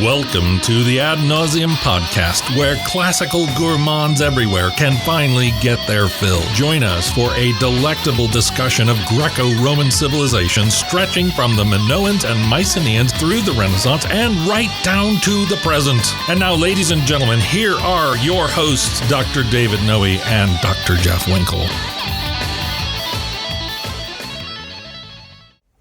Welcome to the Ad Nauseam podcast, where classical gourmands everywhere can finally get their fill. Join us for a delectable discussion of Greco-Roman civilization stretching from the Minoans and Mycenaeans through the Renaissance and right down to the present. And now, ladies and gentlemen, here are your hosts, Dr. David Noe and Dr. Jeff Winkle.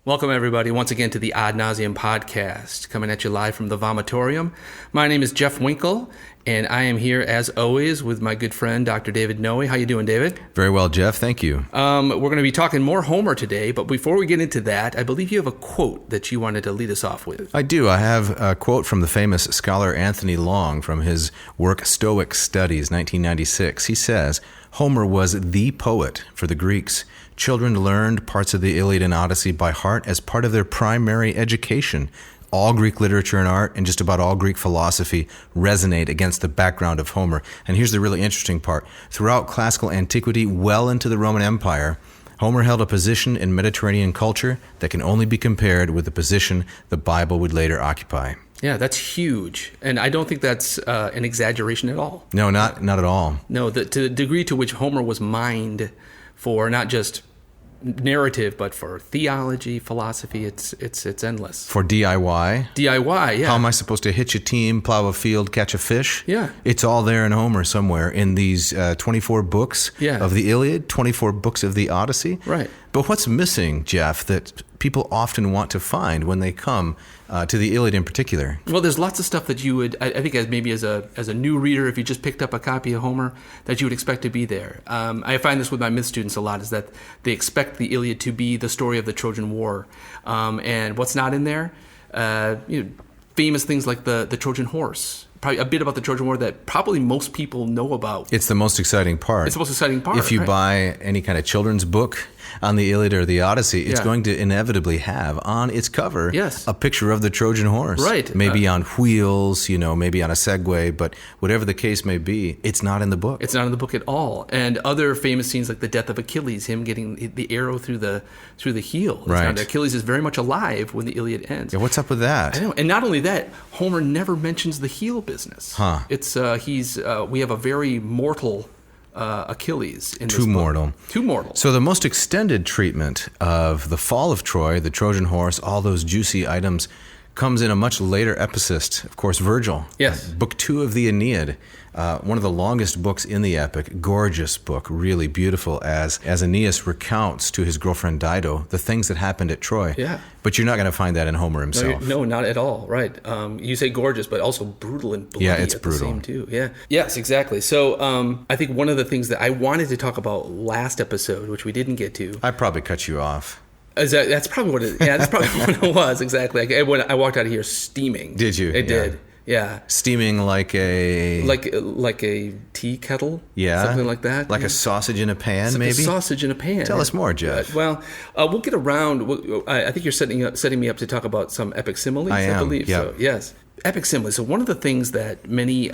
Welcome, everybody, once again to the Ad Nauseam podcast, coming at you live from the Vomitorium. My name is Jeff Winkle, and I am here, as always, with my good friend, Dr. David Noe. How you doing, David? Very well, Jeff. Thank you. We're going to be talking more Homer today, but before we get into that, I believe you have a quote that you wanted to lead us off with. I do. I have a quote from the famous scholar Anthony Long from his work Stoic Studies, 1996. He says, "Homer was the poet for the Greeks. Children learned parts of the Iliad and Odyssey by heart as part of their primary education. All Greek literature and art and just about all Greek philosophy resonate against the background of Homer." And here's the really interesting part. Throughout classical antiquity, well into the Roman Empire, Homer held a position in Mediterranean culture that can only be compared with the position the Bible would later occupy. Yeah, that's huge. And I don't think that's an exaggeration at all. No, not at all. No, to the degree to which Homer was mined for not just narrative, but for theology, philosophy, it's endless. For DIY? DIY, yeah. How am I supposed to hitch a team, plow a field, catch a fish? Yeah. It's all there in Homer somewhere in these 24 books of the Iliad, 24 books of the Odyssey. Right. But what's missing, Jeff, that people often want to find when they come to the Iliad in particular? Well, there's lots of stuff that you would, I think, as a new reader, if you just picked up a copy of Homer, that you would expect to be there. I find this with my myth students a lot, is that they expect the Iliad to be the story of the Trojan War. And what's not in there? Famous things like the Trojan horse. Probably a bit about the Trojan War that probably most people know about. It's the most exciting part. It's the most exciting part. If you right? buy any kind of children's book on the Iliad or the Odyssey, it's going to inevitably have on its cover a picture of the Trojan horse. Right. Maybe on wheels, maybe on a Segway, but whatever the case may be, it's not in the book. It's not in the book at all. And other famous scenes like the death of Achilles, him getting the arrow through the heel. Right. Achilles is very much alive when the Iliad ends. Yeah, what's up with that? I know. And not only that, Homer never mentions the heel business. Huh. It's we have a very mortal Achilles in this book. Too mortal. So the most extended treatment of the fall of Troy, the Trojan horse, all those juicy items, comes in a much later epicist, of course, Virgil. Yes. Book 2 of the Aeneid, one of the longest books in the epic, gorgeous book, really beautiful, as Aeneas recounts to his girlfriend Dido the things that happened at Troy. Yeah. But you're not going to find that in Homer himself. No, not at all. Right. You say gorgeous, but also brutal and bloody it's at brutal. the same too. Yeah. Yes, exactly. So I think one of the things that I wanted to talk about last episode, which we didn't get to. I probably cut you off. That's probably what it. Yeah, that's probably what it was exactly. When I walked out of here steaming. Did you? It did. Yeah. Steaming like a tea kettle. Yeah. Something like that. Like a sausage in a pan, like maybe. A sausage in a pan. Tell us more, Jeff. Well, we'll get around. I think you're setting me up to talk about some epic similes. I believe. Yep. So yes, epic similes. So one of the things that many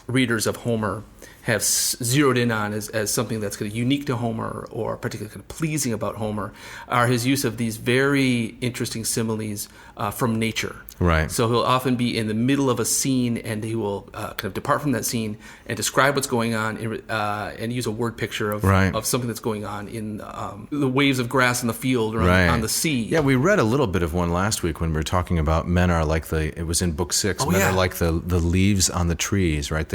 readers of Homer have zeroed in on as something that's kind of unique to Homer or particularly kind of pleasing about Homer are his use of these very interesting similes from nature. Right. So he'll often be in the middle of a scene and he will kind of depart from that scene and describe what's going on and use a word picture of something that's going on in the waves of grass in the field or on the sea. Yeah, we read a little bit of one last week when we were talking about men are like it was in book 6, men are like the leaves on the trees, right?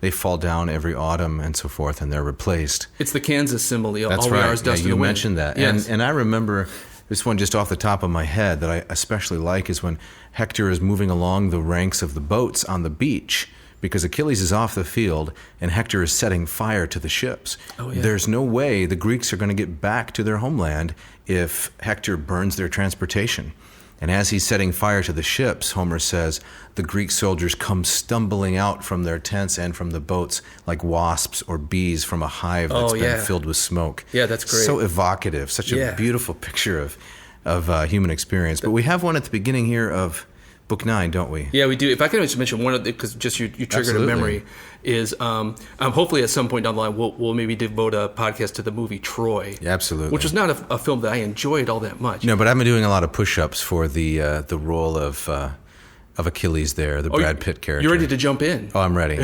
They fall down every autumn and so forth, and they're replaced. It's the Kansas simile. That's all right. We are is dust in the wind. You mentioned that. Yes. And I remember this one just off the top of my head that I especially like is when Hector is moving along the ranks of the boats on the beach because Achilles is off the field and Hector is setting fire to the ships. Oh, yeah. There's no way the Greeks are going to get back to their homeland if Hector burns their transportation. And as he's setting fire to the ships, Homer says, the Greek soldiers come stumbling out from their tents and from the boats like wasps or bees from a hive that's been filled with smoke. Yeah, that's great. So evocative, such a beautiful picture of human experience. But we have one at the beginning here of Book 9, don't we? Yeah, we do. If I can just mention one of the, because just you triggered a memory, is hopefully at some point down the line we'll maybe devote a podcast to the movie Troy. Absolutely. Which was not a film that I enjoyed all that much. No, but I've been doing a lot of push-ups for the role of of Achilles there, the Brad Pitt character. You're ready to jump in. Oh, I'm ready.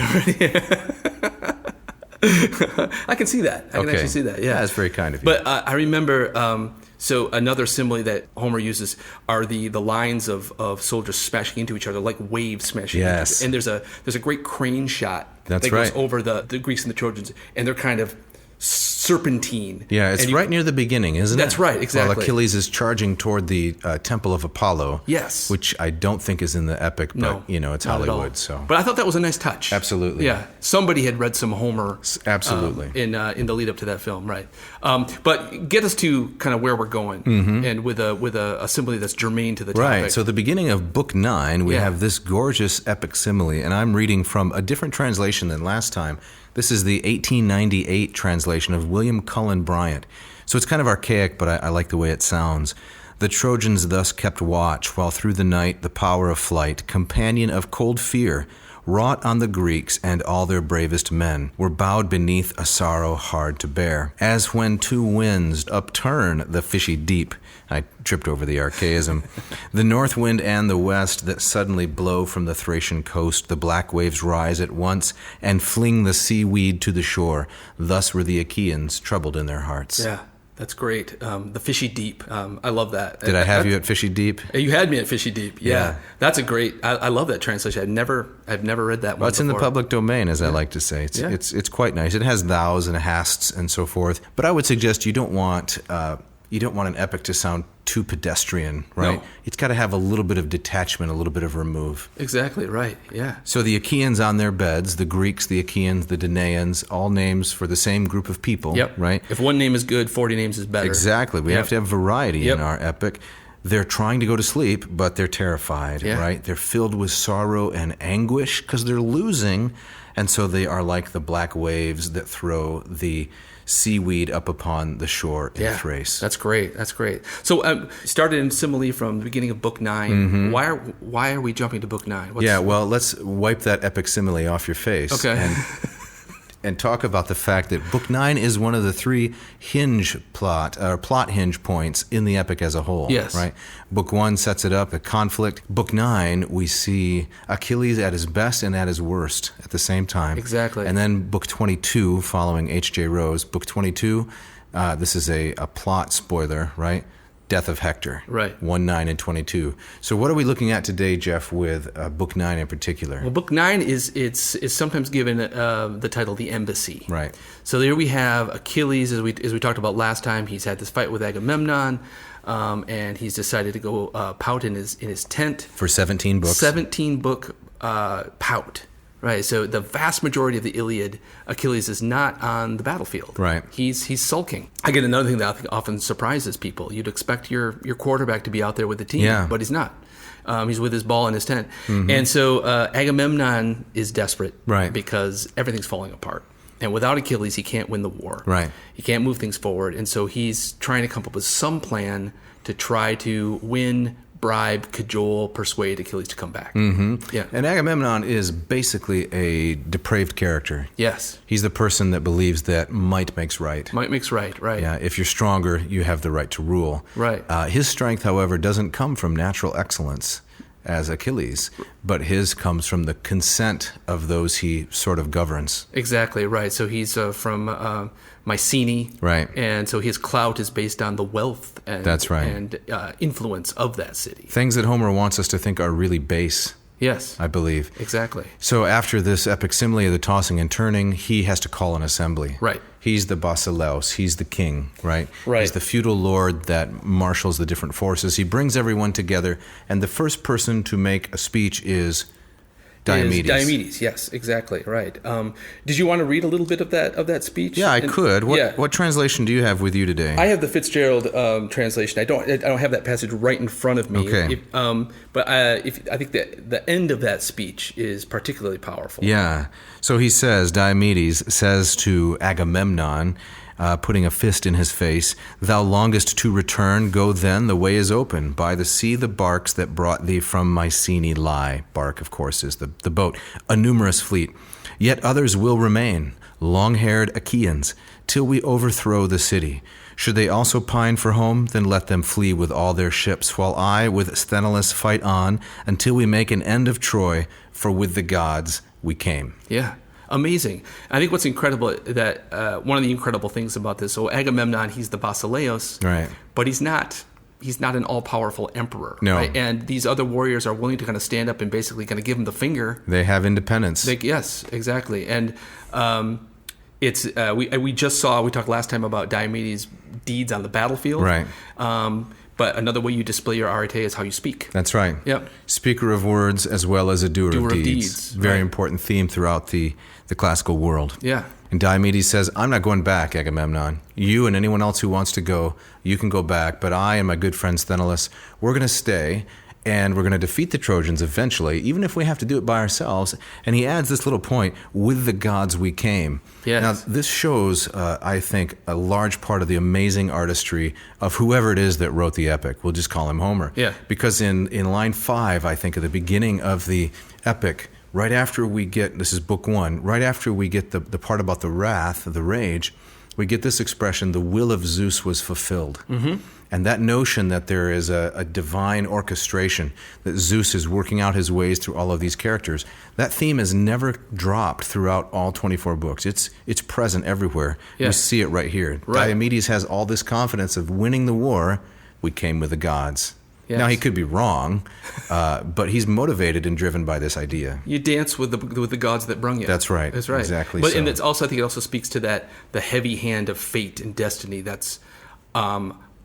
I can see that. I can actually see that. Yeah, that's very kind of you. But I remember. So another simile that Homer uses are the lines of soldiers smashing into each other, like waves smashing into each other. And there's a great crane shot that goes over the Greeks and the Trojans, and they're kind of serpentine. Yeah, it's right near the beginning, isn't it? That's right, exactly. While Achilles is charging toward the Temple of Apollo. Yes. Which I don't think is in the epic, but, it's Hollywood. So. But I thought that was a nice touch. Absolutely. Yeah. Somebody had read some Homer. Absolutely. In the lead up to that film, right. But get us to kind of where we're going, and with a simile that's germane to the topic. Right. So the beginning of Book 9, we have this gorgeous epic simile, and I'm reading from a different translation than last time. This is the 1898 translation of William Cullen Bryant. So it's kind of archaic, but I like the way it sounds. The Trojans thus kept watch, while through the night the power of flight, companion of cold fear, wrought on the Greeks and all their bravest men, were bowed beneath a sorrow hard to bear. As when two winds upturn the fishy deep, I tripped over the archaism, the north wind and the west that suddenly blow from the Thracian coast, the black waves rise at once and fling the seaweed to the shore. Thus were the Achaeans troubled in their hearts. Yeah. That's great. The fishy deep. I love that. Did I have you at fishy deep? You had me at fishy deep. Yeah. That's a great. I love that translation. I've never read that one. Well, it's in the public domain, as I like to say. It's quite nice. It has thous and hasts and so forth. But I would suggest you don't want an epic to sound too pedestrian, right? No. It's got to have a little bit of detachment, a little bit of remove. Exactly, right, yeah. So the Achaeans on their beds, the Greeks, the Achaeans, the Danaans, all names for the same group of people, right? If one name is good, 40 names is better. Exactly. We have to have variety in our epic. They're trying to go to sleep, but they're terrified, right? They're filled with sorrow and anguish because they're losing, and so they are like the black waves that throw the seaweed up upon the shore in Thrace. That's great. So started in simile from the beginning of Book 9. Why are we jumping to Book 9? Well, let's wipe that epic simile off your face. Okay. And talk about the fact that Book 9 is one of the three plot hinge points in the epic as a whole. Yes. Right? Book 1 sets it up, a conflict. Book 9, we see Achilles at his best and at his worst at the same time. Exactly. And then Book 22, following H.J. Rose. Book 22, this is a plot spoiler, right? Death of Hector. Right. 1, 9, and 22. So what are we looking at today, Jeff, with Book 9 in particular? Well, Book 9 is sometimes given the title The Embassy. Right. So there we have Achilles, as we talked about last time. He's had this fight with Agamemnon, and he's decided to go pout in his tent. For 17 books. 17-book pout. Right, so the vast majority of the Iliad, Achilles is not on the battlefield. Right. He's sulking. Again, another thing that I think often surprises people. You'd expect your quarterback to be out there with the team, but he's not. He's with his ball in his tent. And so Agamemnon is desperate because everything's falling apart. And without Achilles, he can't win the war. Right. He can't move things forward. And so he's trying to come up with some plan to try to win, bribe, cajole, persuade Achilles to come back. Yeah. And Agamemnon is basically a depraved character. Yes. He's the person that believes that might makes right. Might makes right. Yeah, if you're stronger, you have the right to rule. Right. His strength, however, doesn't come from natural excellence as Achilles, but his comes from the consent of those he sort of governs. Exactly, right. So he's from Mycenae. Right. And so his clout is based on the wealth and, That's right. and influence of that city. Things that Homer wants us to think are really base. Yes. I believe. Exactly. So after this epic simile of the tossing and turning, he has to call an assembly. Right. He's the basileus. He's the king, right? Right. He's the feudal lord that marshals the different forces. He brings everyone together, and the first person to make a speech is Diomedes. Diomedes, yes, exactly, right. Did you want to read a little bit of that speech? Yeah, I could. What translation do you have with you today? I have the Fitzgerald translation. I don't have that passage right in front of me. Okay. But I think that the end of that speech is particularly powerful. Yeah. So he says, Diomedes says to Agamemnon, putting a fist in his face, "Thou longest to return, go then, the way is open. By the sea the barks that brought thee from Mycenae lie." Bark, of course, is the boat. "A numerous fleet. Yet others will remain. long-haired Achaeans, till we overthrow the city. Should they also pine for home, then let them flee with all their ships, while I with Sthenelus fight on, until we make an end of Troy, for with the gods we came. Yeah. Amazing. I think what's incredible that one of the incredible things about this, so Agamemnon, he's the Basileus, Right. but he's not an all-powerful emperor. No. Right? And these other warriors are willing to kind of stand up and basically kind of give him the finger. They have independence. Yes, exactly. And it's we talked last time about Diomedes' deeds on the battlefield. Right. But another way you display your arete is how you speak. That's right. Yep. Speaker of words as well as a doer of deeds. Very right. important theme throughout the classical world. Yeah. And Diomedes says, I'm not going back, Agamemnon. You and anyone else who wants to go, you can go back. But I and my good friend Sthenelus, we're going to stay, and we're going to defeat the Trojans eventually, even if we have to do it by ourselves. And he adds this little point, with the gods we came. Yes. Now, this shows, I think, a large part of the amazing artistry of whoever it is that wrote the epic. We'll just call him Homer. Yeah. Because in line 5, I think, at the beginning of the epic, right after we get, this is book 1, right after we get the part about the wrath, the rage, we get this expression, the will of Zeus was fulfilled. Mm-hmm. And that notion that there is a divine orchestration, that Zeus is working out his ways through all of these characters, that theme is never dropped throughout all 24 books. It's present everywhere. Yeah. We see it right here. Right. Diomedes has all this confidence of winning the war. We came with the gods. Yes. Now, he could be wrong, but he's motivated and driven by this idea. You dance with the gods that brung you. That's right. That's right. Exactly. But so. and it's also, I think it also speaks to the heavy hand of fate and destiny that's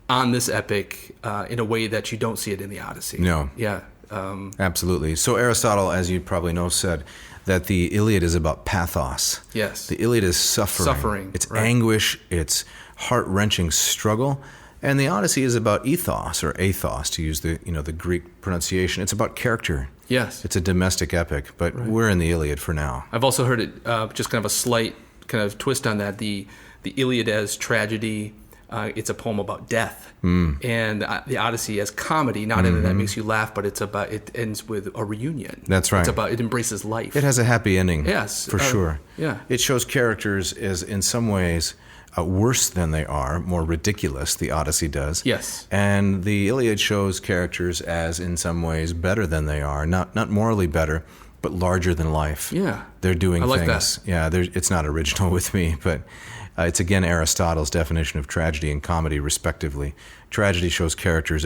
on this epic in a way that you don't see it in the Odyssey. No. Yeah. Absolutely. So Aristotle, as you probably know, said that the Iliad is about pathos. Yes. The Iliad is suffering. It's right. anguish. It's heart-wrenching struggle. And the Odyssey is about ethos, or athos, to use the Greek pronunciation. It's about character. Yes. It's a domestic epic, but we're in the Iliad for now. I've also heard it just kind of a slight kind of twist on that. The Iliad as tragedy. It's a poem about death, and the Odyssey as comedy. Not in that makes you laugh, but it ends with a reunion. That's right. It embraces life. It has a happy ending. Yes, for sure. Yeah. It shows characters as in some ways worse than they are, more ridiculous. The Odyssey does. Yes. And the Iliad shows characters as in some ways better than they are, not morally better, but larger than life. Yeah. They're doing I like things. that. Yeah, it's not original with me, but it's again Aristotle's definition of tragedy and comedy, respectively. Tragedy shows characters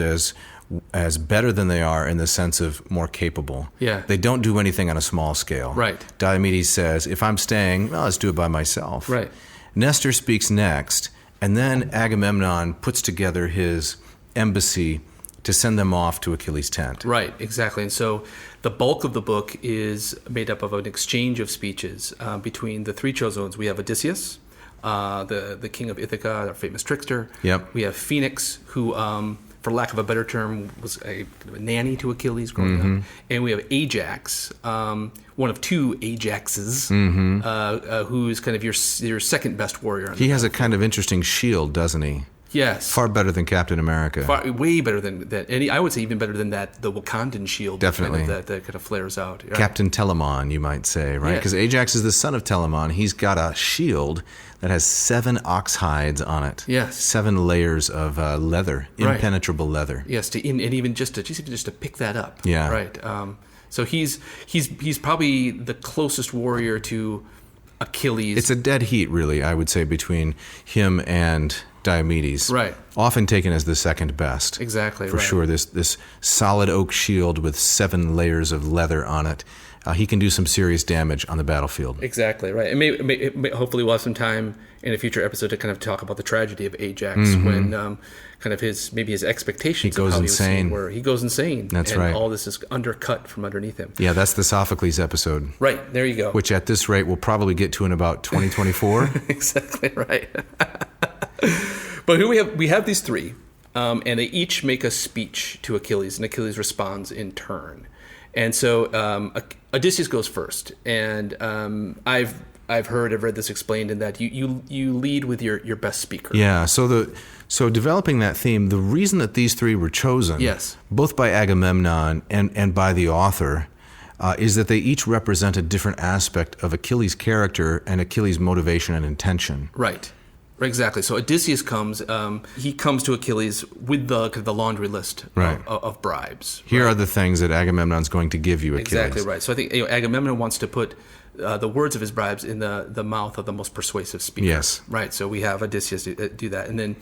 as better than they are in the sense of more capable. Yeah. They don't do anything on a small scale. Right. Diomedes says, if I'm staying, well, let's do it by myself. Right. Nestor speaks next, and then Agamemnon puts together his embassy to send them off to Achilles' tent. Right, exactly. And so the bulk of the book is made up of an exchange of speeches between the three chosen ones. We have Odysseus, the king of Ithaca, our famous trickster. Yep. We have Phoenix, who, for lack of a better term, was a nanny to Achilles growing up. And we have Ajax, one of two Ajaxes, who's kind of your second best warrior. He has a kind of interesting shield, doesn't he? Yes. Far better than Captain America. Way better than that. And I would say even better than that, the Wakandan shield. Definitely. That kind of flares out. Yeah. Captain Telamon, you might say, right? Yeah. Because Ajax is the son of Telamon. He's got a shield that has 7 ox hides on it. Yes. 7 layers of leather, Right. impenetrable leather. Yes, and even just to pick that up. Yeah. Right. So he's probably the closest warrior to Achilles. It's a dead heat, really, I would say, between him and Diomedes. Right. Often taken as the second best. Exactly. For right. sure. This solid oak shield with 7 layers of leather on it. He can do some serious damage on the battlefield. Exactly right. And hopefully we'll have some time in a future episode to kind of talk about the tragedy of Ajax when kind of his expectations He goes of how insane. he was seen were. He goes insane. That's and right. all this is undercut from underneath him. Yeah, that's the Sophocles episode. Right. There you go. Which at this rate we'll probably get to in about 2024. Exactly right. But here we have these three, and they each make a speech to Achilles, and Achilles responds in turn. And so Odysseus goes first, and I've read this explained in that you lead with your best speaker. Yeah. So developing that theme, the reason that these three were chosen, Yes. both by Agamemnon and by the author, is that they each represent a different aspect of Achilles' character and Achilles' motivation and intention. Right. Exactly. So Odysseus comes. He comes to Achilles with the laundry list of bribes. Here are the things that Agamemnon's going to give you, Achilles. Exactly right. So I think Agamemnon wants to put the words of his bribes in the mouth of the most persuasive speaker. Yes. Right. So we have Odysseus do that, and then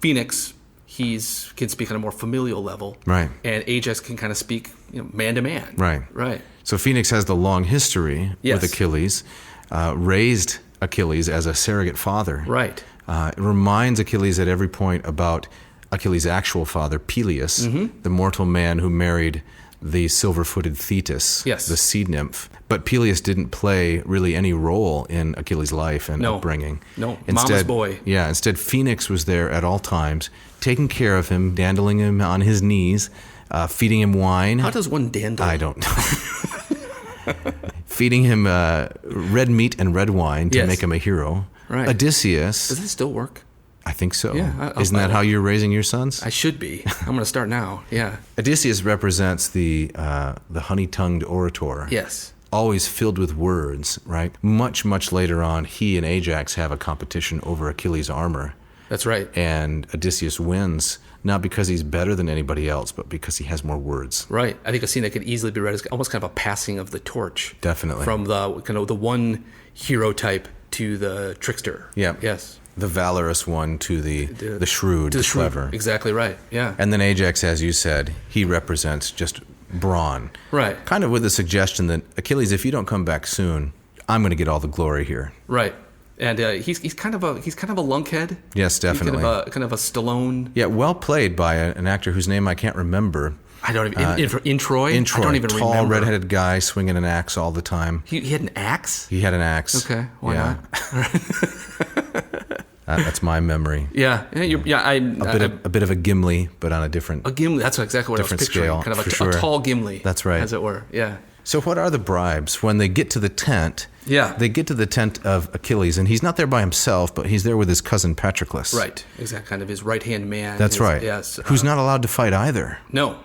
Phoenix, can speak on a more familial level. Right. And Ajax can kind of speak man to man. Right. Right. So Phoenix has the long history Yes. with Achilles, raised Achilles as a surrogate father. Right. It reminds Achilles at every point about Achilles' actual father, Peleus, the mortal man who married the silver-footed Thetis, Yes. the sea nymph. But Peleus didn't play really any role in Achilles' life and upbringing. No, mama's boy. Yeah, instead Phoenix was there at all times, taking care of him, dandling him on his knees, feeding him wine. How does one dandle? I don't know. Feeding him red meat and red wine to Yes. make him a hero. Right. Odysseus, Does it still work? I think so. Yeah, I'll Isn't buy that that. how you're raising your sons? I should be. I'm going to start now. Yeah. Odysseus represents the honey-tongued orator. Yes. Always filled with words, right? Much, much later on, he and Ajax have a competition over Achilles' armor. That's right. And Odysseus wins, not because he's better than anybody else, but because he has more words. Right. I think a scene that could easily be read as almost kind of a passing of the torch. Definitely. From the kind of the one hero type to the trickster. Yeah. Yes. The valorous one to the shrewd, the clever. Exactly right. Yeah. And then Ajax, as you said, he represents just brawn. Right. Kind of with the suggestion that, Achilles, if you don't come back soon, I'm going to get all the glory here. Right. And he's kind of a lunkhead. Yes, definitely. He's kind of a Stallone. Yeah, well played by an actor whose name I can't remember. I don't even in Troy. In Troy, I don't even tall, remember. redheaded guy swinging an axe all the time. He had an axe. He had an axe. Okay, why not? That's my memory. Yeah, A bit of a Gimli, but on a different. a gimli. That's exactly what I was Different picturing. scale, Kind of for a sure. tall gimli. That's right. as it were. Yeah. So what are the bribes? When they get to the tent, Yeah. they get to the tent of Achilles, and he's not there by himself, but he's there with his cousin Patroclus. Right. Exactly. Kind of his right hand man. That's right. Yes. Who's not allowed to fight either. No.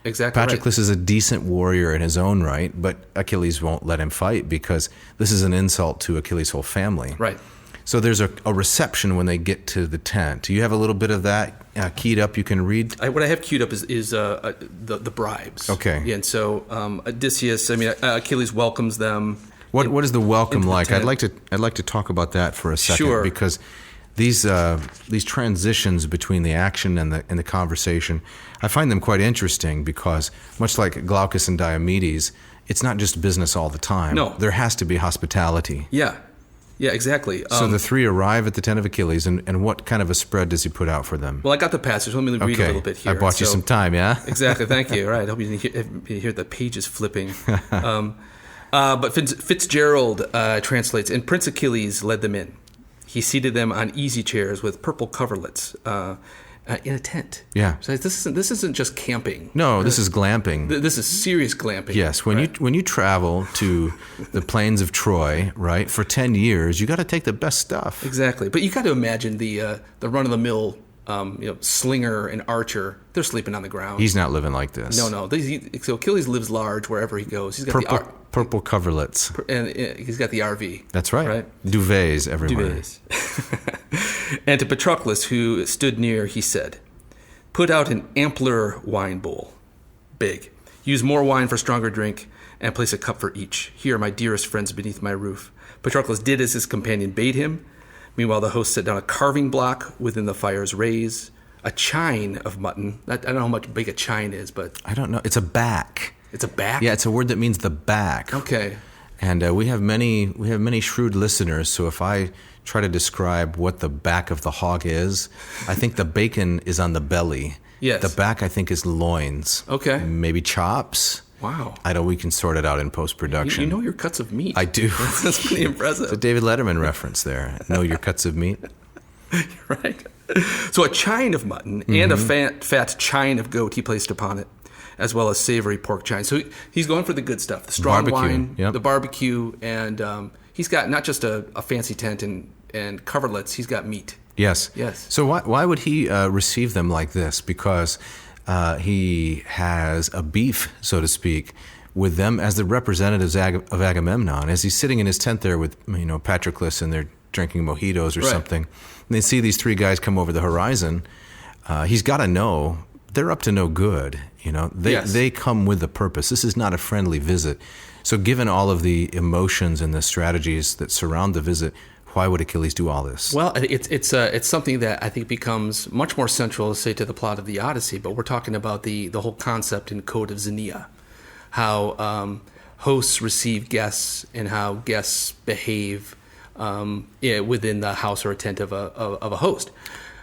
Exactly. Patroclus is a decent warrior in his own right, but Achilles won't let him fight because this is an insult to Achilles' whole family. Right. So there's a reception when they get to the tent. Do you have a little bit of that keyed up you can read? What I have queued up is the bribes. Okay. Yeah, and so Odysseus. Achilles welcomes them. What is the welcome into the like? tent. I'd like to talk about that for a second, Sure. because these transitions between the action and the conversation, I find them quite interesting because much like Glaucus and Diomedes, it's not just business all the time. No. There has to be hospitality. Yeah. Yeah, exactly. So the three arrive at the tent of Achilles, and what kind of a spread does he put out for them? Well, I got the passage. Let me read a little bit here. I bought you So- some time, yeah? Exactly. Thank you. All right. I hope you didn't hear the pages flipping. But Fitzgerald translates, and Prince Achilles led them in. He seated them on easy chairs with purple coverlets in a tent. Yeah. So this isn't just camping. No, this is glamping. This is serious glamping. Yes, when you travel to the plains of Troy, right, for 10 years, you got to take the best stuff. Exactly. But you got to imagine the run of the mill slinger and archer. They're sleeping on the ground. He's not living like this. No. So Achilles lives large wherever he goes. He's got Purple coverlets. and he's got the RV. That's right. Right? Duvets everywhere. Duvets. And to Patroclus, who stood near, he said, "Put out an ampler wine bowl, big. Use more wine for stronger drink, and place a cup for each. Here are my dearest friends beneath my roof." Patroclus did as his companion bade him. Meanwhile, the host set down a carving block within the fire's rays, a chine of mutton. I don't know how much big a chine is, but I don't know. It's a back. it's a back. Yeah, it's a word that means the back. Okay. And we have many shrewd listeners. So if I try to describe what the back of the hog is, I think the bacon is on the belly. Yes. The back, I think, is loins. Okay. Maybe chops. Wow. I know we can sort it out in post-production. You know your cuts of meat. I do. That's pretty impressive. It's a David Letterman reference there. Know your cuts of meat. Right. So a chine of mutton and a fat chine of goat he placed upon it, as well as savory pork chine. So he's going for the good stuff, the strong Barbecue, wine, yep. the barbecue, and he's got not just a fancy tent and coverlets, he's got meat. Yes. Yes. So why would he receive them like this? Because he has a beef, so to speak, with them as the representatives of Agamemnon, as he's sitting in his tent there with, Patroclus, and they're drinking mojitos or Right. something. And they see these three guys come over the horizon. He's got to know they're up to no good. Yes. They come with a purpose. This is not a friendly visit. So given all of the emotions and the strategies that surround the visit, why would Achilles do all this? Well, it's something that I think becomes much more central, say, to the plot of the Odyssey. But we're talking about the whole concept and code of Xenia, how hosts receive guests and how guests behave within the house or tent of a host.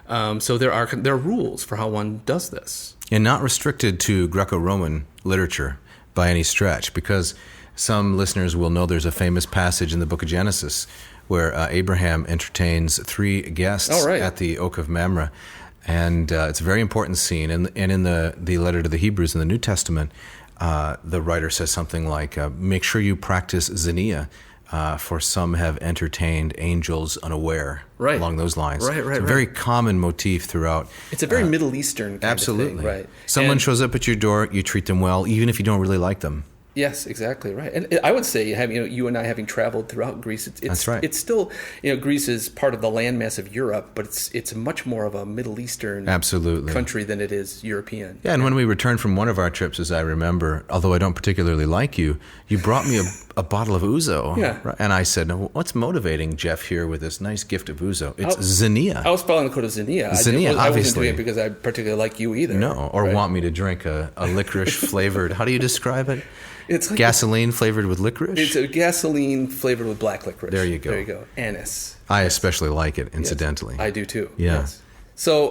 So there are rules for how one does this, and not restricted to Greco-Roman literature by any stretch, because some listeners will know there's a famous passage in the book of Genesis where Abraham entertains three guests at the Oak of Mamre. And it's a very important scene. And in the letter to the Hebrews in the New Testament, the writer says something like, make sure you practice Xenia, for some have entertained angels unaware, along those lines. Right. It's a very common motif throughout. It's a very Middle Eastern kind absolutely. of thing, right? Someone shows up at your door, you treat them well, even if you don't really like them. Yes, exactly right. And I would say, you and I having traveled throughout Greece, That's right. It's still, Greece is part of the landmass of Europe, but it's much more of a Middle Eastern country than it is European. Yeah, and when we returned from one of our trips, as I remember, although I don't particularly like you brought me a bottle of ouzo. Yeah. Right? And I said, "No, what's motivating Jeff here with this nice gift of ouzo? It's Xenia." I was following the code of Xenia. Xenia, I wasn't obviously. doing it because I particularly like you either. No, or want me to drink a licorice flavored, how do you describe it? It's like gasoline flavored with licorice? It's a gasoline flavored with black licorice. There you go. There you go. Anise. I especially like it, incidentally. Yes, I do too. Yeah. Yes. So,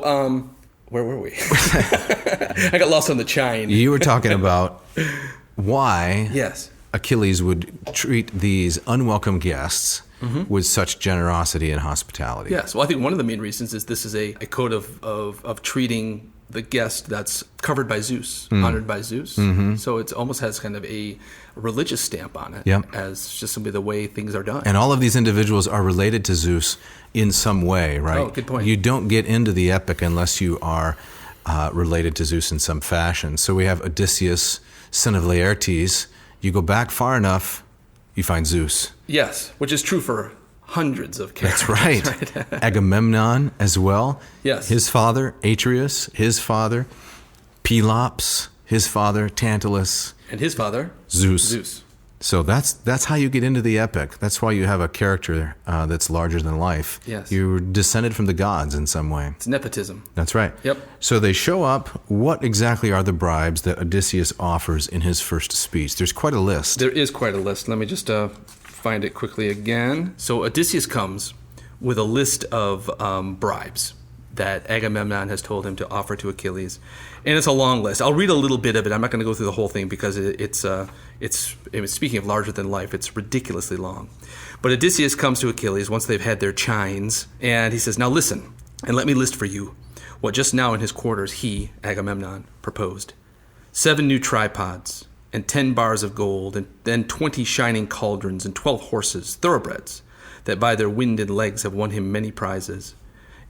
where were we? I got lost on the chine. You were talking about why Yes. Achilles would treat these unwelcome guests with such generosity and hospitality. Yes. Well, I think one of the main reasons is this is a code of treating the guest that's covered by Zeus, honored by Zeus. So it almost has kind of a religious stamp on it, as just simply the way things are done. And all of these individuals are related to Zeus in some way, right? Oh, good point. You don't get into the epic unless you are related to Zeus in some fashion. So we have Odysseus, son of Laertes. You go back far enough, you find Zeus. Yes, which is true for hundreds of characters. That's right. Agamemnon as well. Yes. His father, Atreus, his father, Pelops, his father, Tantalus. And his father, Zeus. So that's how you get into the epic. That's why you have a character that's larger than life. Yes. You're descended from the gods in some way. It's nepotism. That's right. Yep. So they show up. What exactly are the bribes that Odysseus offers in his first speech? There's quite a list. There is quite a list. Let me just find it quickly again. So Odysseus comes with a list of bribes that Agamemnon has told him to offer to Achilles, and it's a long list. I'll read a little bit of it. I'm not going to go through the whole thing because it's speaking of larger than life, it's ridiculously long. But Odysseus comes to Achilles once they've had their chines, and he says, "Now listen, and let me list for you what just now in his quarters he, Agamemnon, proposed: 7 new tripods, and 10 bars of gold, and then 20 shining cauldrons, and 12 horses, thoroughbreds, that by their wind and legs have won him many prizes.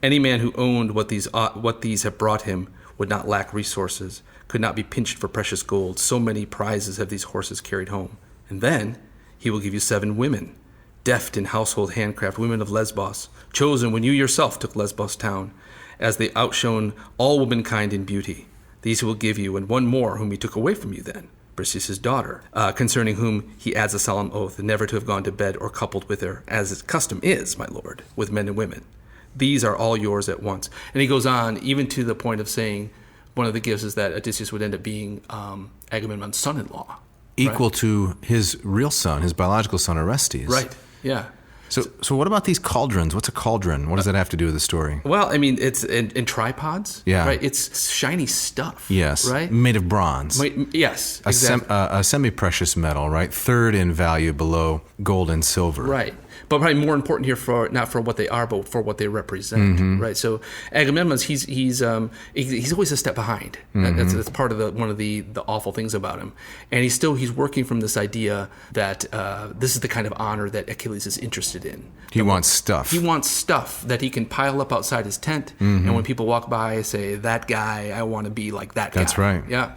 Any man who owned what these have brought him would not lack resources, could not be pinched for precious gold. So many prizes have these horses carried home. And then he will give you 7 women, deft in household handcraft, women of Lesbos, chosen when you yourself took Lesbos town, as they outshone all womankind in beauty. These he will give you, and one more whom he took away from you then, Briseis' daughter, concerning whom he adds a solemn oath, never to have gone to bed or coupled with her, as its custom is, my lord, with men and women. These are all yours at once." And he goes on, even to the point of saying one of the gifts is that Odysseus would end up being Agamemnon's son-in-law. Equal to his real son, his biological son, Orestes. Right, yeah. So what about these cauldrons? What's a cauldron? What does that have to do with the story? Well, I mean, it's in tripods, Yeah. right? It's shiny stuff, Yes. right? Made of bronze. Yes, A exactly. a semi-precious metal, right? Third in value below gold and silver. Right. But probably more important here for not for what they are, but for what they represent, right? So Agamemnon's he's always a step behind. That's part of one of the awful things about him, and he's working from this idea that this is the kind of honor that Achilles is interested in. He wants stuff. He wants stuff that he can pile up outside his tent, and when people walk by, say, "That guy, I want to be like that guy." That's right. Yeah.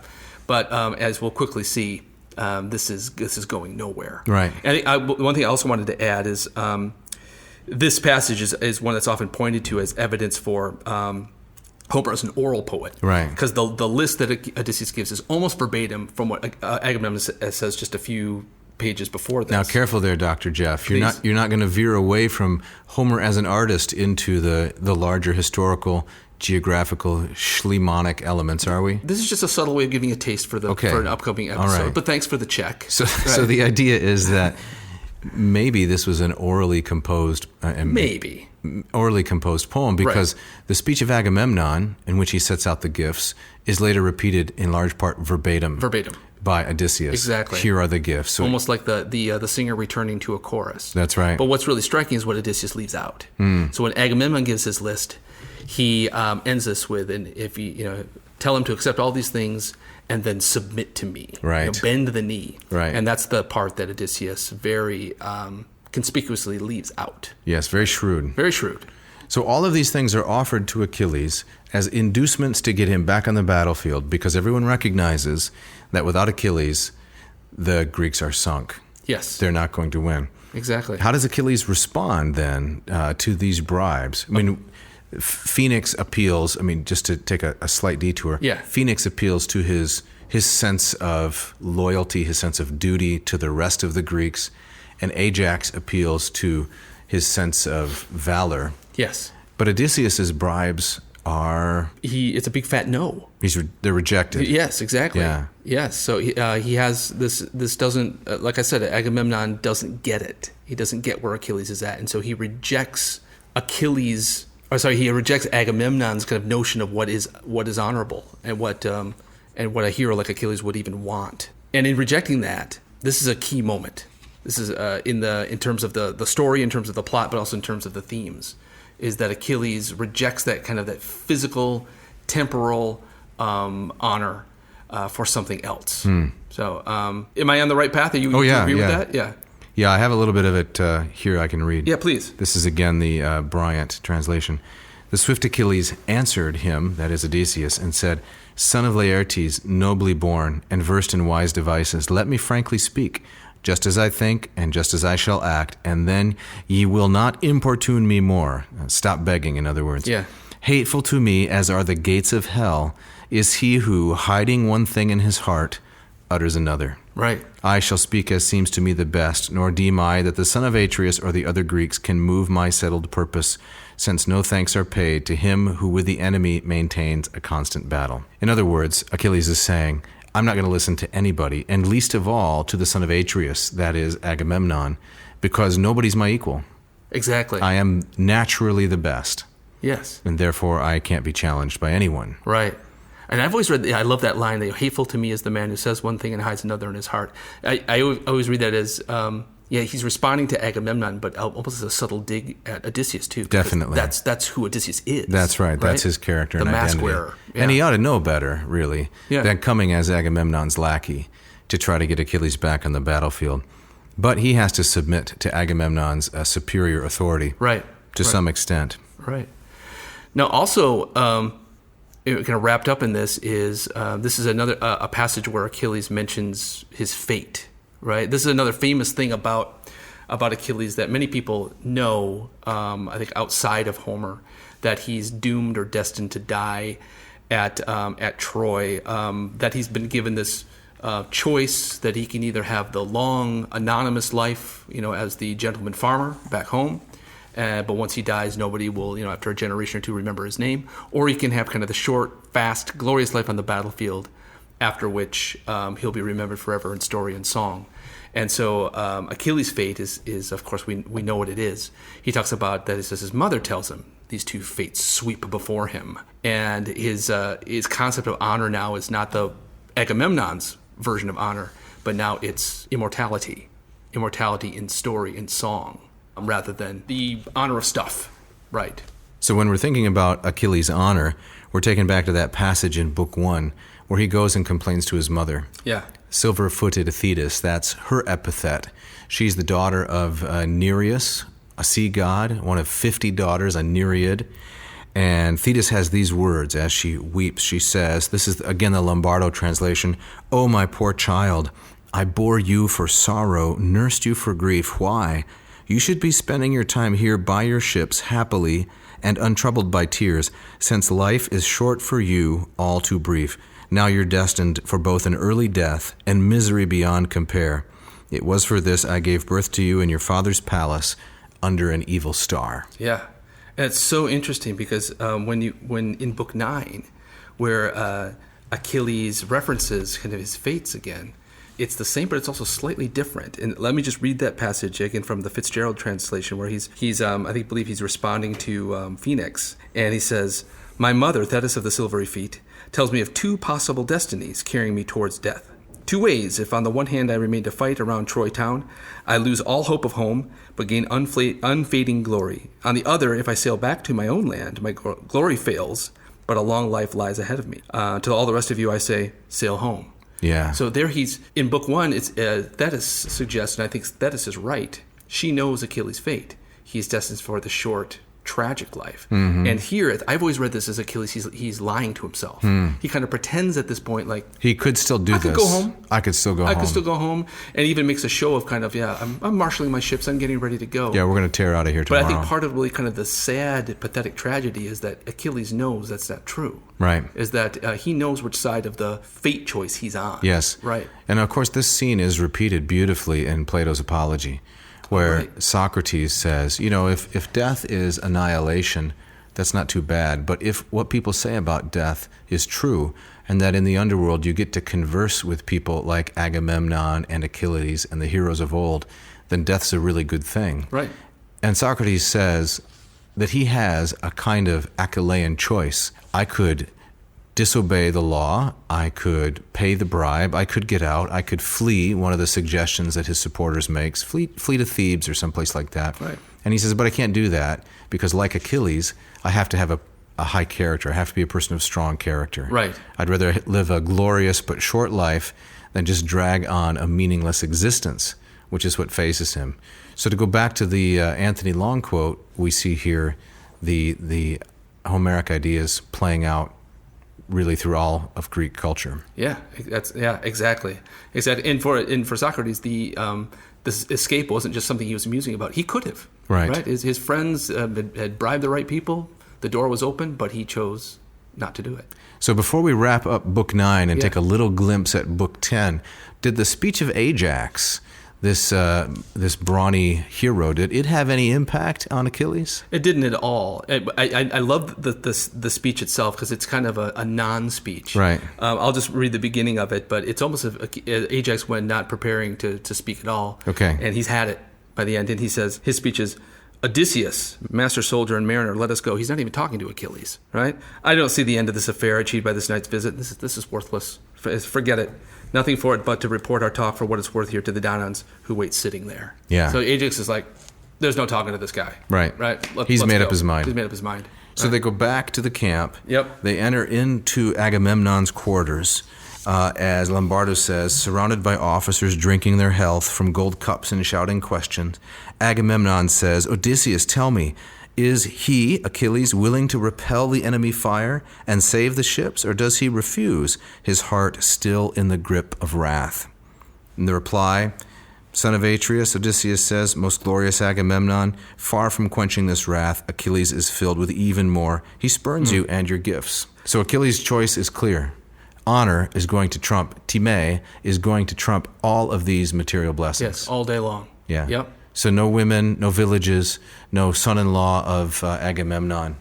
But as we'll quickly see, this is going nowhere. Right. And one thing I also wanted to add is this passage is one that's often pointed to as evidence for Homer as an oral poet. Right. Because the list that Odysseus gives is almost verbatim from what Agamemnon says just a few pages before this. Now, careful there, Dr. Jeff. Please. You're not going to veer away from Homer as an artist into the larger historical, geographical, schlemonic elements, are we? This is just a subtle way of giving a taste for an upcoming episode. All right. But thanks for the check. So the idea is that maybe this was an orally composed poem, because the speech of Agamemnon, in which he sets out the gifts, is later repeated in large part verbatim by Odysseus. Exactly. Here are the gifts. So almost like the singer returning to a chorus. That's right. But what's really striking is what Odysseus leaves out. So when Agamemnon gives his list, he ends this with, and if you tell him to accept all these things and then submit to me. Right. Bend the knee. Right. And that's the part that Odysseus very conspicuously leaves out. Yes, very shrewd. Very shrewd. So all of these things are offered to Achilles as inducements to get him back on the battlefield, because everyone recognizes that without Achilles, the Greeks are sunk. Yes. They're not going to win. Exactly. How does Achilles respond then to these bribes? I mean, Phoenix appeals, just to take a slight detour, Phoenix appeals to his sense of loyalty, his sense of duty to the rest of the Greeks, and Ajax appeals to his sense of valor. Yes. But Odysseus's bribes are... It's a big fat no. They're rejected. Yes, exactly. Yeah. Yes, so he has this doesn't, like I said, Agamemnon doesn't get it. He doesn't get where Achilles is at, and so he rejects Agamemnon's kind of notion of what is honorable and what a hero like Achilles would even want. And in rejecting that, this is a key moment. This is in terms of the story, in terms of the plot, but also in terms of the themes, is that Achilles rejects that kind of that physical, temporal honor for something else. So, am I on the right path? Do you agree with that? Yeah. Yeah, I have a little bit of it here I can read. Yeah, please. This is again the Bryant translation. The swift Achilles answered him, that is Odysseus, and said, Son of Laertes, nobly born, and versed in wise devices, let me frankly speak, just as I think, and just as I shall act, and then ye will not importune me more. Stop begging, in other words. Yeah. Hateful to me as are the gates of hell is he who, hiding one thing in his heart, utters another. Right. I shall speak as seems to me the best, nor deem I that the son of Atreus or the other Greeks can move my settled purpose, since no thanks are paid to him who with the enemy maintains a constant battle. In other words, Achilles is saying, I'm not going to listen to anybody, and least of all to the son of Atreus, that is Agamemnon, because nobody's my equal. Exactly. I am naturally the best. Yes. And therefore I can't be challenged by anyone. Right. And I've always read, I love that line, that hateful to me is the man who says one thing and hides another in his heart. I always read that as, he's responding to Agamemnon, but almost as a subtle dig at Odysseus, too. Definitely. That's who Odysseus is. That's right. That's his character and identity. The mask wearer. Yeah. And he ought to know better, really, than coming as Agamemnon's lackey to try to get Achilles back on the battlefield. But he has to submit to Agamemnon's superior authority. Right. To some extent. Right. Now, also... kind of wrapped up in this is another a passage where Achilles mentions his fate. Right, this is another famous thing about Achilles that many people know. I think outside of Homer, that he's doomed or destined to die at Troy. That he's been given this choice that he can either have the long anonymous life, as the gentleman farmer back home. But once he dies, nobody will, after a generation or two, remember his name. Or he can have kind of the short, fast, glorious life on the battlefield, after which he'll be remembered forever in story and song. And so Achilles' fate is, of course, we know what it is. He talks about that. He says his mother tells him these two fates sweep before him, and his concept of honor now is not the Agamemnon's version of honor, but now it's immortality in story and song, rather than the honor of stuff. Right. So when we're thinking about Achilles' honor, we're taken back to that passage in Book 1 where he goes and complains to his mother. Yeah. Silver-footed Thetis, that's her epithet. She's the daughter of Nereus, a sea god, one of 50 daughters, a Nereid. And Thetis has these words as she weeps. She says, this is again the Lombardo translation, "Oh, my poor child, I bore you for sorrow, nursed you for grief. Why? You should be spending your time here by your ships happily and untroubled by tears, since life is short for you, all too brief. Now you're destined for both an early death and misery beyond compare. It was for this I gave birth to you in your father's palace under an evil star. Yeah. And it's so interesting because when in book 9, where Achilles references kind of his fates again, it's the same, but it's also slightly different. And let me just read that passage again from the Fitzgerald translation, where he's I believe he's responding to Phoenix, and he says, "My mother, Thetis of the silvery feet, tells me of 2 possible destinies carrying me towards death. 2 ways, if on the one hand I remain to fight around Troy town, I lose all hope of home, but gain unfading glory. On the other, if I sail back to my own land, my glory fails, but a long life lies ahead of me. To all the rest of you I say, sail home." Yeah. So there he's, in book 1, it's Thetis suggests, and I think Thetis is right, she knows Achilles' fate. He's destined for the short, tragic life. Mm-hmm. And here, I've always read this as Achilles, he's lying to himself. He kind of pretends at this point like, he could still do this. I could go home. I could still go home. And even makes a show of kind of, I'm marshaling my ships, I'm getting ready to go. Yeah, we're going to tear out of here tomorrow. But I think part of really kind of the sad, pathetic tragedy is that Achilles knows that's not true. Right. Is that he knows which side of the fate choice he's on. Yes. Right. And of course, this scene is repeated beautifully in Plato's Apology, where Right. Socrates says, if death is annihilation, that's not too bad. But if what people say about death is true, and that in the underworld you get to converse with people like Agamemnon and Achilles and the heroes of old, then death's a really good thing. Right. And Socrates says that he has a kind of Achillean choice. I could disobey the law, I could pay the bribe, I could get out, I could flee, one of the suggestions that his supporters makes, flee to Thebes or someplace like that. Right. And he says, but I can't do that because like Achilles, I have to have a high character. I have to be a person of strong character. Right. I'd rather live a glorious but short life than just drag on a meaningless existence, which is what faces him. So to go back to the Anthony Long quote, we see here the Homeric ideas playing out really through all of Greek culture. Exactly. And for Socrates, this escape wasn't just something he was musing about. He could have. Right. His friends had bribed the right people. The door was open, but he chose not to do it. So before we wrap up Book 9 and take a little glimpse at Book 10, did the speech of Ajax, this brawny hero, did it have any impact on Achilles? It didn't at all. I love the speech itself because it's kind of a non-speech. Right. I'll just read the beginning of it, but it's almost Ajax when not preparing to speak at all. Okay. And he's had it by the end, and he says, his speech is, "Odysseus, master soldier and mariner, let us go." He's not even talking to Achilles, right? "I don't see the end of this affair achieved by this night's visit. This is worthless. Forget it. Nothing for it but to report our talk for what it's worth here to the Danons who wait sitting there." Yeah. So Ajax is like, there's no talking to this guy. Right. He's made up his mind. He's made up his mind. So they go back to the camp. Yep. They enter into Agamemnon's quarters, as Lombardo says, surrounded by officers drinking their health from gold cups and shouting questions. Agamemnon says, "Odysseus, tell me, is he, Achilles, willing to repel the enemy fire and save the ships, or does he refuse, his heart still in the grip of wrath?" In the reply, "Son of Atreus," Odysseus says, "most glorious Agamemnon, far from quenching this wrath, Achilles is filled with even more. He spurns you and your gifts." So Achilles' choice is clear. Honor is going to trump, time is going to trump all of these material blessings. Yes, all day long. Yeah. Yep. So no women, no villages, no son-in-law of Agamemnon.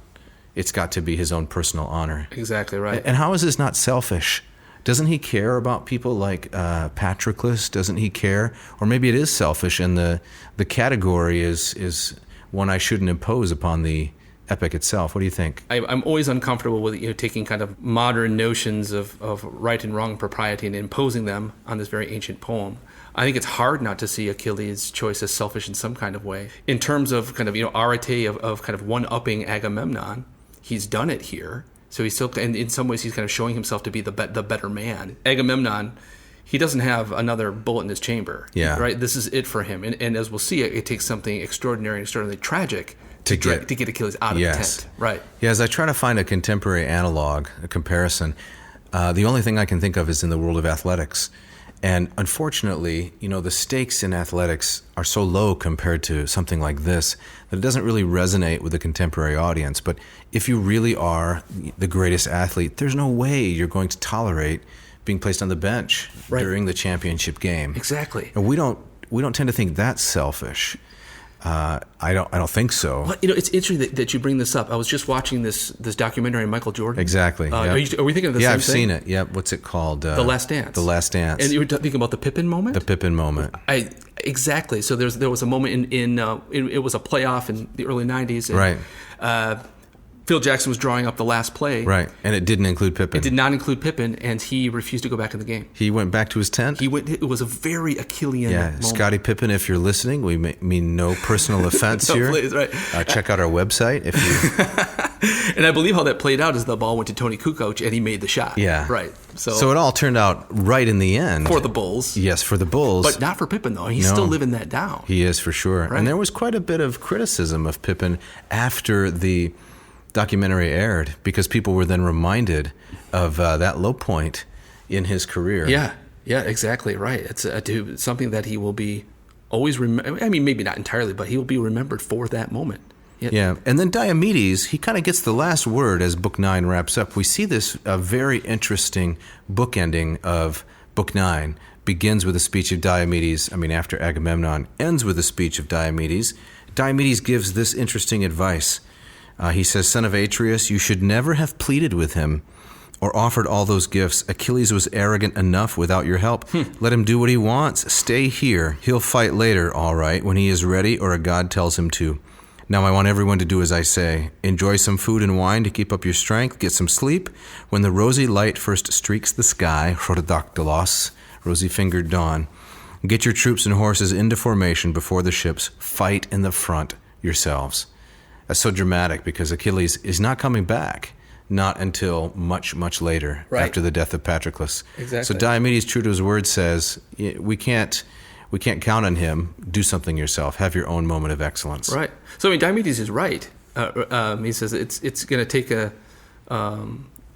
It's got to be his own personal honor. Exactly right. And how is this not selfish? Doesn't he care about people like Patroclus? Doesn't he care? Or maybe it is selfish, and the category is one I shouldn't impose upon the epic itself. What do you think? I'm always uncomfortable with taking kind of modern notions of right and wrong propriety and imposing them on this very ancient poem. I think it's hard not to see Achilles' choice as selfish in some kind of way. In terms of kind of arete of kind of one-upping Agamemnon, he's done it here. So he's still, and in some ways, he's kind of showing himself to be the better man. Agamemnon, he doesn't have another bullet in his chamber. Yeah. Right. This is it for him. And as we'll see, it takes something extraordinary and extraordinarily tragic to get Achilles out of the tent. Right. Yeah. As I try to find a contemporary analog, a comparison, the only thing I can think of is in the world of athletics. And unfortunately, the stakes in athletics are so low compared to something like this that it doesn't really resonate with the contemporary audience. But if you really are the greatest athlete, there's no way you're going to tolerate being placed on the bench during the championship game. Exactly. And we don't tend to think that's selfish. I don't think so. Well, it's interesting that you bring this up. I was just watching this documentary on Michael Jordan. Exactly. Yep. Are we thinking of the same thing? Yeah, I've seen it. Yep. What's it called? The Last Dance. The Last Dance. And you were thinking about the Pippen moment? The Pippen moment. Exactly. So there was a moment in it was a playoff in the early 90s. And, right. Phil Jackson was drawing up the last play. Right, and it didn't include Pippen. It did not include Pippen, and he refused to go back in the game. He went back to his tent? It was a very Achillean moment. Scottie Pippen, if you're listening, we mean no personal offense No, here. Please, right. Check out our website if you... And I believe how that played out is the ball went to Tony Kukoc, and he made the shot. Yeah. Right. So it all turned out right in the end. For the Bulls. Yes, for the Bulls. But not for Pippen, though. He's still living that down. He is, for sure. Right. And there was quite a bit of criticism of Pippen after the documentary aired, because people were then reminded of that low point in his career. Yeah, exactly right. It's something that he will be always maybe not entirely, but he will be remembered for that moment. Yeah, and then Diomedes, he kind of gets the last word as Book 9 wraps up. We see this very interesting bookending of Book 9. Begins with a speech of Diomedes, after Agamemnon, ends with a speech of Diomedes. Diomedes gives this interesting advice. He says, "Son of Atreus, you should never have pleaded with him or offered all those gifts. Achilles was arrogant enough without your help. Let him do what he wants. Stay here. He'll fight later, all right, when he is ready or a god tells him to. Now I want everyone to do as I say. Enjoy some food and wine to keep up your strength. Get some sleep. When the rosy light first streaks the sky, Rhododactylos, rosy-fingered dawn, get your troops and horses into formation before the ships. Fight in the front yourselves." That's so dramatic because Achilles is not coming back, not until much, much later, after the death of Patroclus. Exactly. So Diomedes, true to his word, says, we can't count on him. Do something yourself. Have your own moment of excellence. Right. So Diomedes is right. He says it's going to take a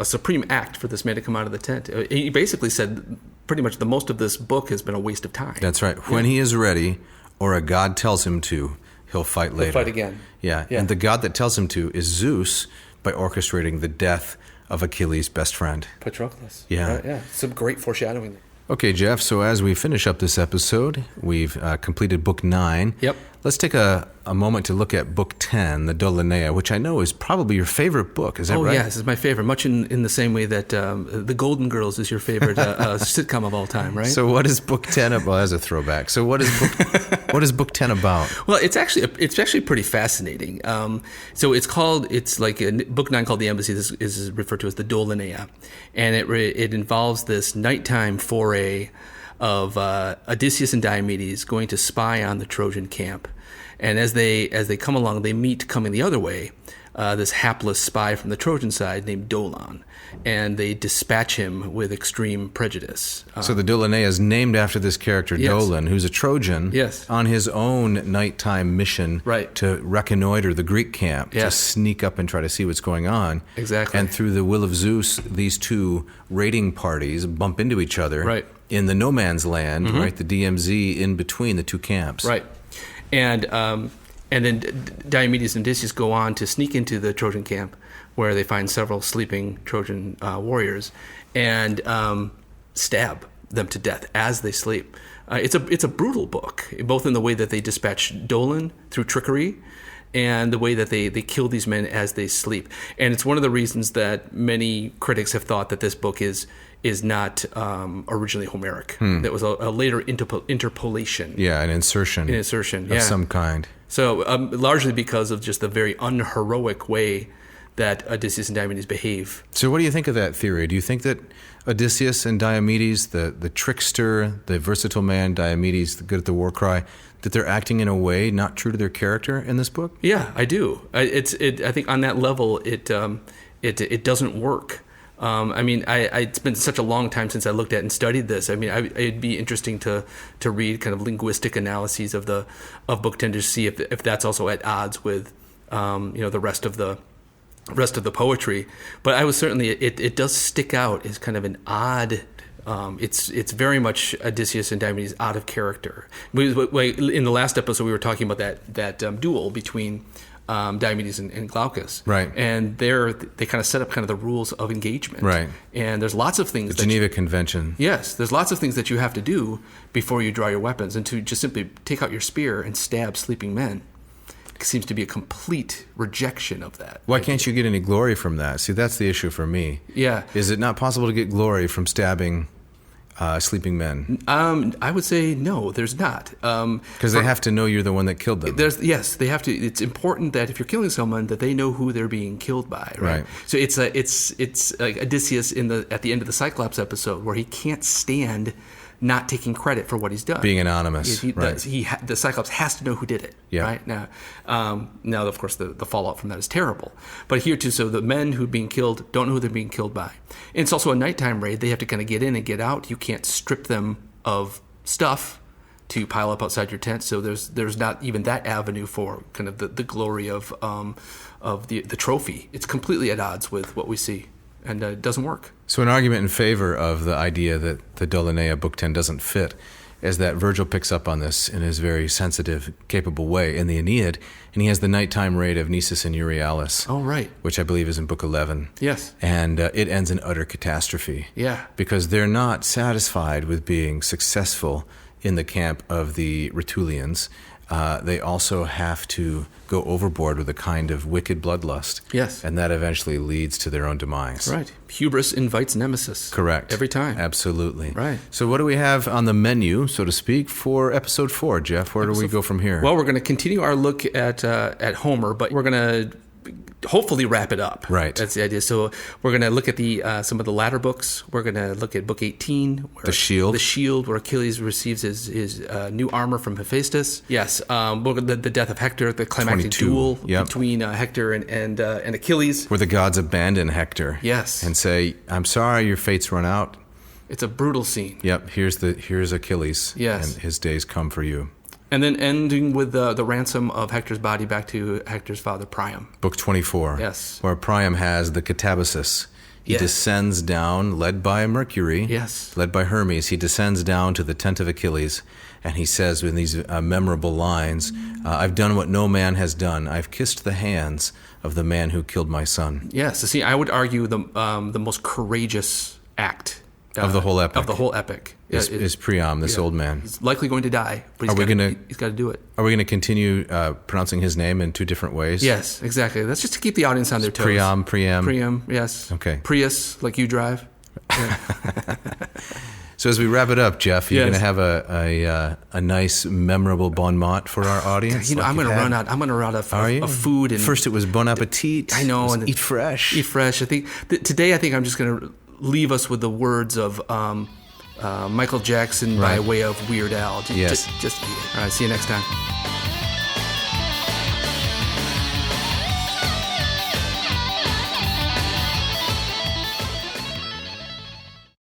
supreme act for this man to come out of the tent. He basically said pretty much the most of this book has been a waste of time. That's right. When he is ready, or a god tells him to, he'll fight later. He'll fight again. Yeah. And the god that tells him to is Zeus, by orchestrating the death of Achilles' best friend. Patroclus. Yeah. Right, yeah. Some great foreshadowing. Okay, Jeff, so as we finish up this episode, we've completed Book 9. Yep. Let's take a moment to look at Book 10, the Dolaneia, which I know is probably your favorite book. Is that right? Oh, yeah, this is my favorite, much in the same way that The Golden Girls is your favorite sitcom of all time, right? So what is Book 10 about? Well, as a throwback. So what is Book 10 about? Well, it's actually pretty fascinating. So it's like Book 9 called The Embassy. This is referred to as the Dolaneia, and it involves this nighttime foray of Odysseus and Diomedes going to spy on the Trojan camp. And as they come along, they meet coming the other way this hapless spy from the Trojan side named Dolon, and they dispatch him with extreme prejudice. So the Dolaneia is named after this character, Yes. Dolon, who's a Trojan, Yes. on his own nighttime mission Right. to reconnoiter the Greek camp, to Yes. sneak up and try to see what's going on. Exactly. And through the will of Zeus, these two raiding parties bump into each other Right. in the no man's land, right? The DMZ in between the two camps. Right. And then Diomedes and Odysseus go on to sneak into the Trojan camp, where they find several sleeping Trojan warriors and stab them to death as they sleep. It's a brutal book, both in the way that they dispatch Dolon through trickery and the way that they kill these men as they sleep. And it's one of the reasons that many critics have thought that this book is not originally Homeric. That was a later interpolation. Yeah, an insertion. Of some kind. So largely because of just the very unheroic way that Odysseus and Diomedes behave. So what do you think of that theory? Do you think that Odysseus and Diomedes, the trickster, the versatile man, Diomedes, the good at the war cry, that they're acting in a way not true to their character in this book? Yeah, I do. I think on that level, it doesn't work. It's been such a long time since I looked at and studied this. It'd be interesting to read kind of linguistic analyses of Book 10 to see if that's also at odds with the rest of the poetry. But I was certainly it does stick out as kind of an odd It's very much Odysseus and Diomedes out of character. In the last episode, we were talking about that duel between Diomedes and Glaucus. Right. And they kind of set up kind of the rules of engagement. Right. And there's lots of things. The Geneva Convention. Yes, there's lots of things that you have to do before you draw your weapons, and to just simply take out your spear and stab sleeping men seems to be a complete rejection of that. Why can't you get any glory from that? See, that's the issue for me. Yeah. Is it not possible to get glory from stabbing sleeping men? I would say no, there's not. Because they have to know you're the one that killed them. Yes, they have to. It's important that if you're killing someone, that they know who they're being killed by. Right. So it's like Odysseus at the end of the Cyclops episode, where he can't stand not taking credit for what he's done. Being anonymous. The Cyclops has to know who did it. Yeah. Right? Now, of course, the fallout from that is terrible. But here, too, so the men who are being killed don't know who they're being killed by. And it's also a nighttime raid. They have to kind of get in and get out. You can't strip them of stuff to pile up outside your tent. So there's not even that avenue for kind of the glory of the trophy. It's completely at odds with what we see. And it doesn't work. So an argument in favor of the idea that the Dolaneia Book 10 doesn't fit is that Virgil picks up on this in his very sensitive, capable way in the Aeneid, and he has the nighttime raid of Nisus and Euryalus. Oh, right. Which I believe is in Book 11. Yes. And it ends in utter catastrophe. Yeah. Because they're not satisfied with being successful in the camp of the Rutulians. They also have to go overboard with a kind of wicked bloodlust. Yes. And that eventually leads to their own demise. Right. Hubris invites nemesis. Correct. Every time. Absolutely. Right. So what do we have on the menu, so to speak, for episode 4, Jeff? Where do we go from here? Well, we're going to continue our look at Homer, but we're going to hopefully wrap it up. Right. That's the idea. So we're going to look at some of the latter books. We're going to look at book 18. The Shield. The Shield, where Achilles receives his new armor from Hephaestus. Yes. The death of Hector, the climactic duel between Hector and Achilles. Where the gods abandon Hector. Yes. And say, I'm sorry, your fate's run out. It's a brutal scene. Yep. Here's Achilles. Yes. And his days come for you. And then ending with the ransom of Hector's body back to Hector's father, Priam. Book 24. Yes. Where Priam has the catabasis. He descends down, led by Mercury. Yes. Led by Hermes. He descends down to the tent of Achilles. And he says in these memorable lines, I've done what no man has done. I've kissed the hands of the man who killed my son. Yes. See, I would argue the most courageous act of the whole epic. Of the whole epic. Is Priam, this old man. He's likely going to die, but he's got to do it. Are we going to continue pronouncing his name in 2 different ways? Yes, exactly. That's just to keep the audience on their toes. Priam, yes. Okay. Prius, like you drive. Yeah. So as we wrap it up, Jeff, you're going to have a nice, memorable bon mot for our audience. I'm going to run out. I'm going to run out of food. And first, it was bon appetit. I know. And eat fresh. Eat fresh. I think today. I think I'm just going to leave us with the words of Michael Jackson by way of Weird Al. Just eat it. All right. See you next time.